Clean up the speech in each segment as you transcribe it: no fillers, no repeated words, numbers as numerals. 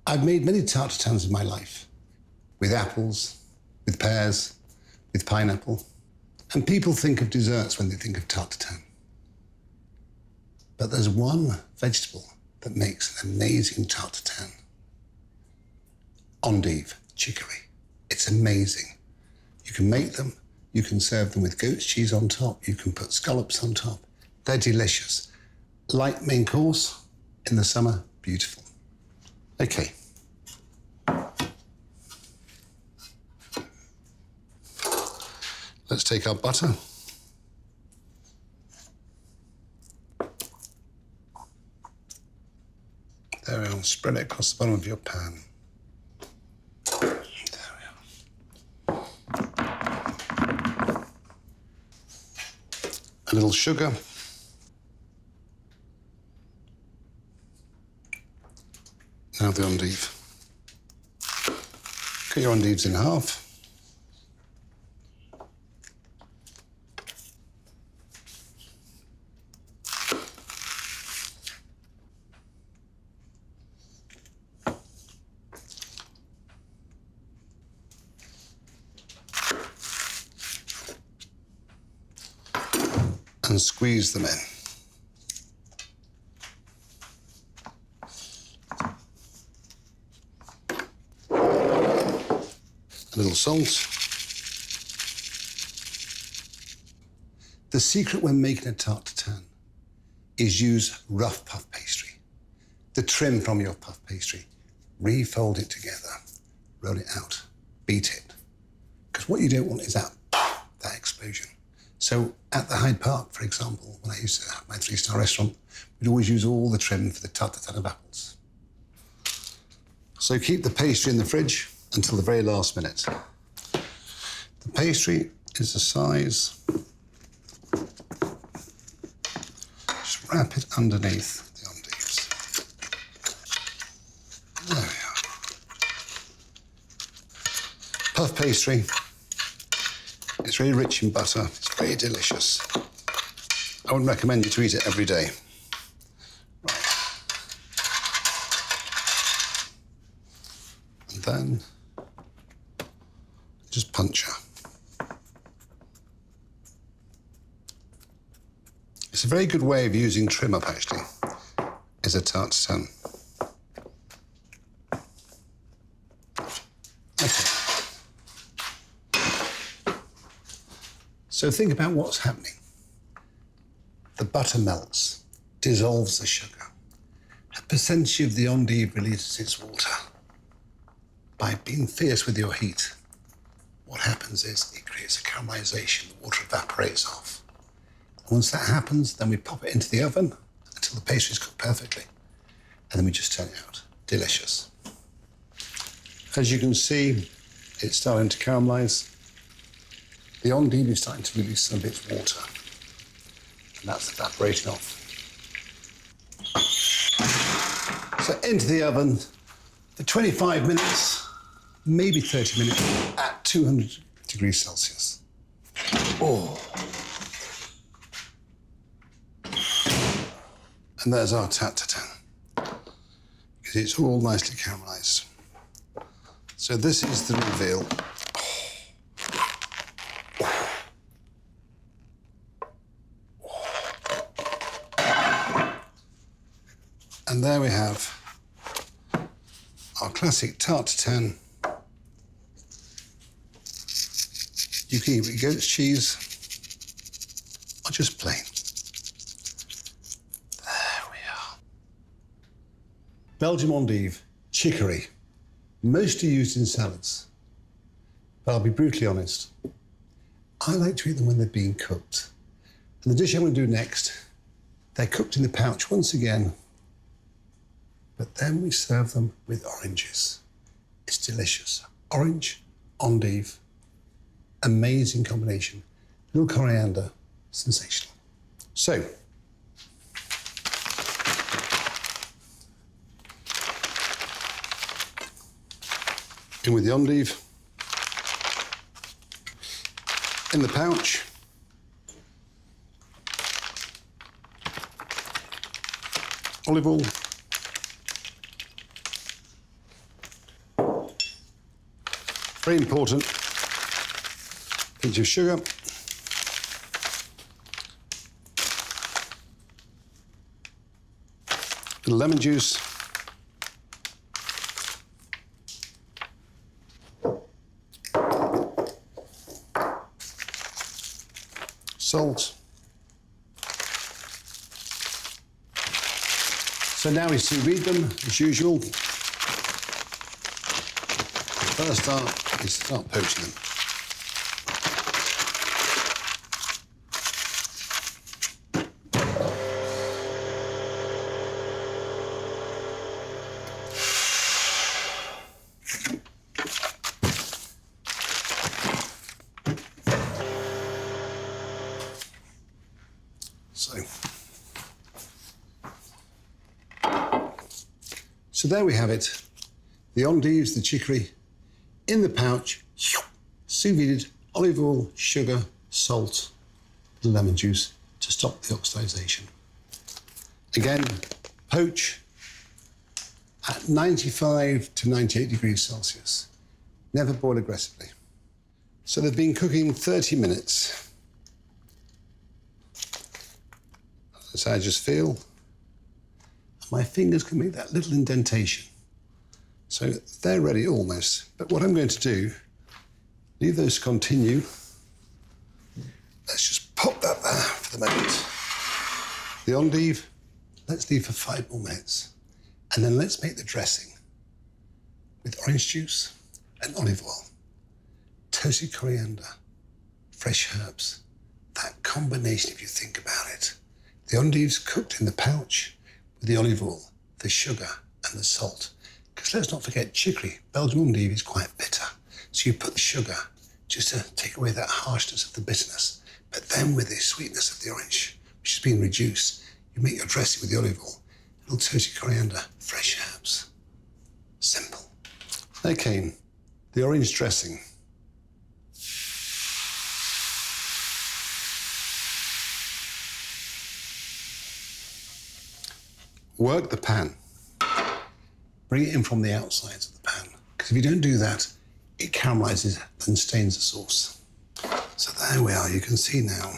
I've made many tarte tatins in my life, with apples, with pears, with pineapple. And people think of desserts when they think of tarte tatin. But there's one vegetable that makes an amazing tarte tatin. Endive, chicory. It's amazing. You can make them, you can serve them with goat's cheese on top, you can put scallops on top. They're delicious. Light main course in the summer, beautiful. Okay. Let's take our butter. There we are, spread it across the bottom of your pan. There we are. A little sugar. Now the endive. Cut your endives in half. And squeeze them in. A little salt. The secret when making a tarte tatin is use rough puff pastry. The trim from your puff pastry. Refold it together, roll it out, beat it. Because what you don't want is that explosion. So at the Hyde Park, for example, when I used to have my 3-star restaurant, we'd always use all the trim for the tarte tatin of apples. So keep the pastry in the fridge until the very last minute. The pastry is the size. Just wrap it underneath the endives. There we are. Puff pastry. It's very rich in butter. It's very delicious. I wouldn't recommend you to eat it every day. Right. And then just puncture. It's a very good way of using trim up, actually, is a tarte tatin. So think about what's happening. The butter melts, dissolves the sugar. A percentage of the endive releases its water. By being fierce with your heat, what happens is it creates a caramelization, the water evaporates off. And once that happens, then we pop it into the oven until the pastry's cooked perfectly. And then we just turn it out. Delicious. As you can see, it's starting to caramelize. The endive is starting to release some of its water, and that's evaporating off. So into the oven for 25 minutes, maybe 30 minutes at 200 degrees Celsius. Oh. And there's our tarte tatin, because it's all nicely caramelized. So this is the reveal. And there we have our classic tarte tatin. You can eat with goat's cheese or just plain. There we are. Belgian endive, chicory, mostly used in salads. But I'll be brutally honest, I like to eat them when they're being cooked. And the dish I'm going to do next, they're cooked in the pouch once again, but then we serve them with oranges. It's delicious. Orange, endive, amazing combination. Little coriander, sensational. So, in with the endive, in the pouch, olive oil, Very important. Pinch of sugar. Little lemon juice. Salt. So now we sous vide them as usual. First start is start poaching them. So there we have it. The endives, the chicory, in the pouch, sous vide, olive oil, sugar, salt, lemon juice to stop the oxidization. Again, poach at 95 to 98 degrees Celsius. Never boil aggressively. So they've been cooking 30 minutes. As I just feel, my fingers can make that little indentation. So they're ready almost. But what I'm going to do, leave those continue. Let's just pop that there for the moment. The endive, let's leave for 5 more minutes. And then let's make the dressing with orange juice and olive oil, toasted coriander, fresh herbs. That combination, if you think about it. The endives cooked in the pouch, with the olive oil, the sugar and the salt. Because let's not forget chicory, Belgian endive is quite bitter. So you put the sugar just to take away that harshness of the bitterness. But then with the sweetness of the orange, which has been reduced, you make your dressing with the olive oil, a little toasted coriander, fresh herbs. Simple. Okay, the orange dressing. Work the pan. Bring it in from the outsides of the pan. Because if you don't do that, it caramelizes and stains the sauce. So there we are, you can see now.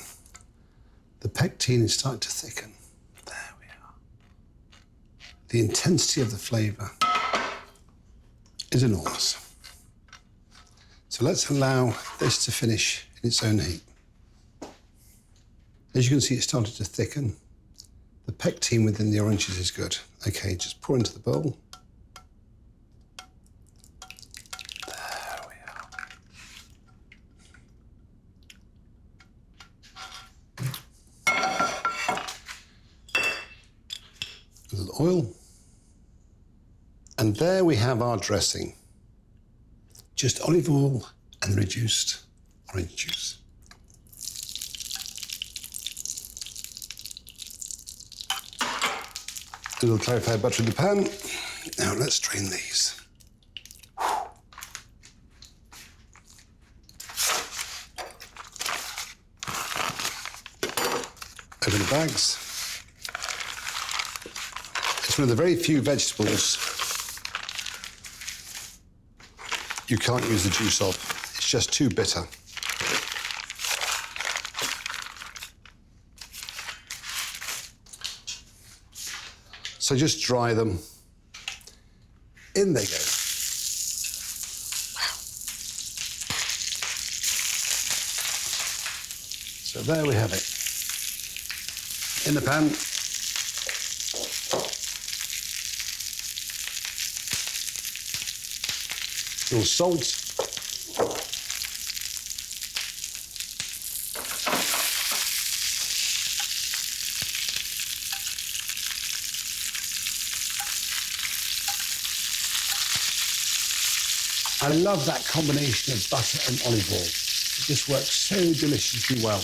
The pectin is starting to thicken. There we are. The intensity of the flavor is enormous. So let's allow this to finish in its own heat. As you can see, it's started to thicken. The pectin within the oranges is good. Okay, just pour into the bowl. There we are. A little oil. And there we have our dressing. Just olive oil and reduced orange juice. A little clarified butter in the pan. Now let's drain these. Open the bags. It's one of the very few vegetables you can't use the juice of. It's just too bitter. So just dry them. In they go. Wow. So there we have it. In the pan. A little salt. I love that combination of butter and olive oil. It just works so deliciously well.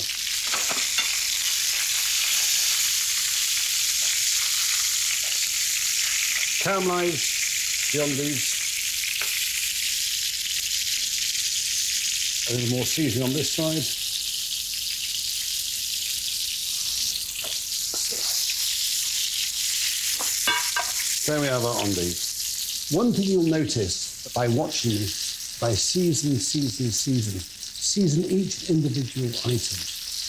Caramelize the endives. A little more seasoning on this side. There we have our endives. One thing you'll notice by watching this by season. Season each individual item.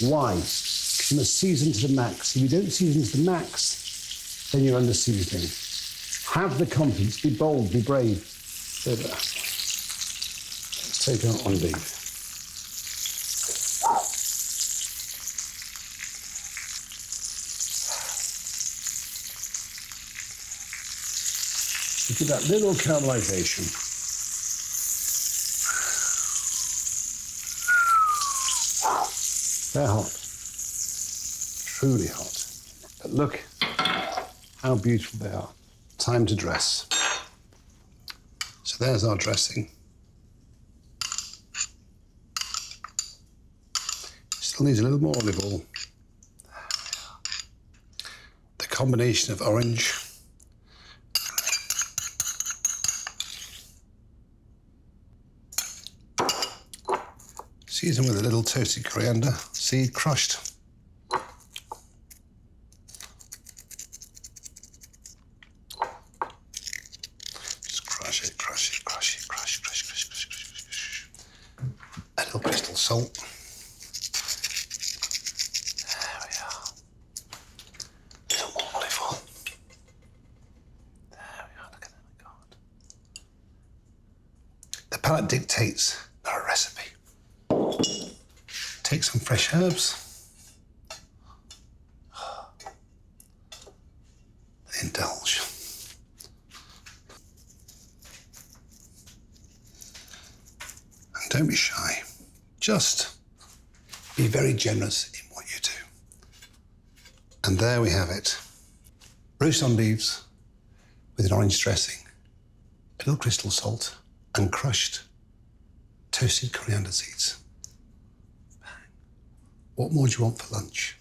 Why? Because you must season to the max. If you don't season to the max, then you're under seasoning. Have the confidence, be bold, be brave. So let's take our endive. Look at that little caramelization. They're hot, truly hot. But look how beautiful they are. Time to dress. So there's our dressing. Still needs a little more olive oil. The combination of orange, season with a little toasted coriander seed crushed. Just crush it. A little crystal salt. There we are. A little more olive oil. There we are, look at that, God. The palate dictates, not a recipe. Take some fresh herbs. Indulge. And don't be shy. Just be very generous in what you do. And there we have it. Roast endives with an orange dressing, a little crystal salt, and crushed toasted coriander seeds. What more do you want for lunch?